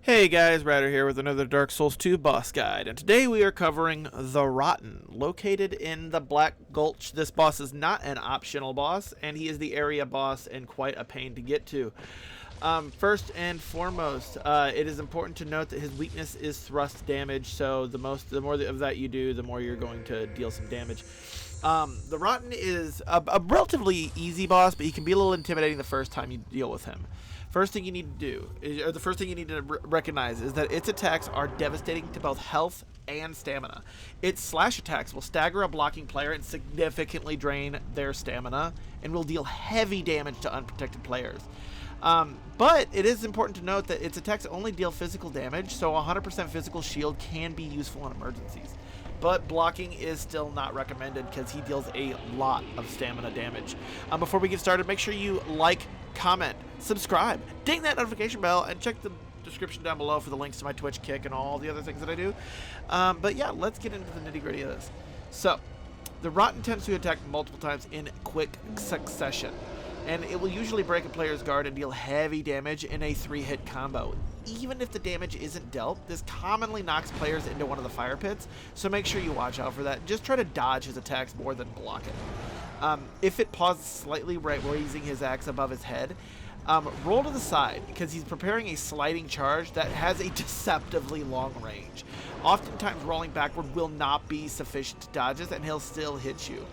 Hey guys, Ryder here with another Dark Souls 2 boss guide, and today we are covering the Rotten. Located in the Black Gulch, this boss is not an optional boss, and he is the area boss and quite a pain to get to. First and foremost, it is important to note that his weakness is thrust damage, so the more of that you do, the more you're going to deal some damage. The Rotten is a relatively easy boss, but he can be a little intimidating the first time you deal with him. First thing you need to do, or the first thing you need to recognize, is that its attacks are devastating to both health and stamina. Its slash attacks will stagger a blocking player and significantly drain their stamina, and will deal heavy damage to unprotected players. But it is important to note that its attacks only deal physical damage, so 100% physical shield can be useful in emergencies. But blocking is still not recommended because he deals a lot of stamina damage. Before we get started, make sure you like, comment, subscribe, ding that notification bell, and check the description down below for the links to my Twitch kick and all the other things that I do. But yeah, let's get into the nitty-gritty of this. So, the Rotten tends to attack multiple times in quick succession, and it will usually break a player's guard and deal heavy damage in a 3-hit combo. Even if the damage isn't dealt, this commonly knocks players into one of the fire pits, so make sure you watch out for that. Just try to dodge his attacks more than block it. If it pauses slightly, raising his axe above his head, roll to the side, because he's preparing a sliding charge that has a deceptively long range. Oftentimes rolling backward will not be sufficient to dodge this, and he'll still hit you.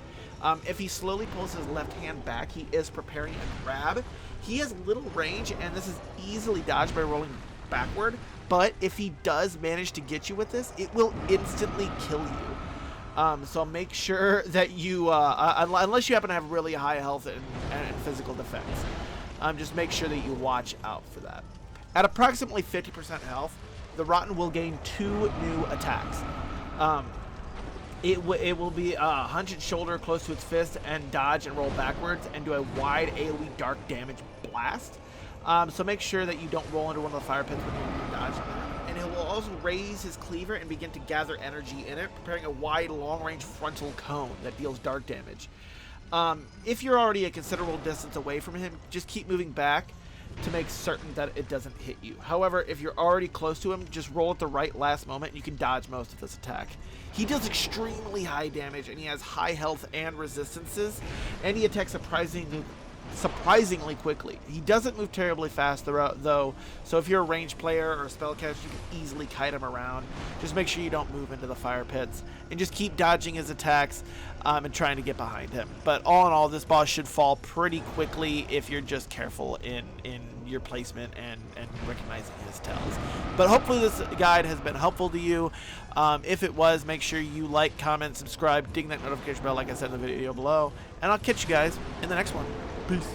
If he slowly pulls his left hand back, he is preparing a grab. He has little range, and this is easily dodged by rolling backward, but if he does manage to get you with this, it will instantly kill you. So make sure that you, unless you happen to have really high health and physical defense, just make sure that you watch out for that. At approximately 50% health, the Rotten will gain 2 new attacks. It will be hunch its shoulder close to its fist and dodge and roll backwards and do a wide AoE dark damage blast. So make sure that you don't roll into one of the fire pits when you're dodging it. And it will also raise his cleaver and begin to gather energy in it, preparing a wide long-range frontal cone that deals dark damage. If you're already a considerable distance away from him, just keep moving back to make certain that it doesn't hit you. However, if you're already close to him, just roll at the right last moment and you can dodge most of this attack. He deals extremely high damage, and he has high health and resistances, and he attacks surprisingly quickly. He doesn't move terribly fast though, so if you're a ranged player or a spellcaster, you can easily kite him around. Just make sure you don't move into the fire pits, and just keep dodging his attacks and trying to get behind him. But all in all, this boss should fall pretty quickly if you're just careful in your placement and recognizing his tells. But hopefully this guide has been helpful to you. If it was, make sure you like, comment, subscribe, ding that notification bell like I said in the video below, and I'll catch you guys in the next one. Peace.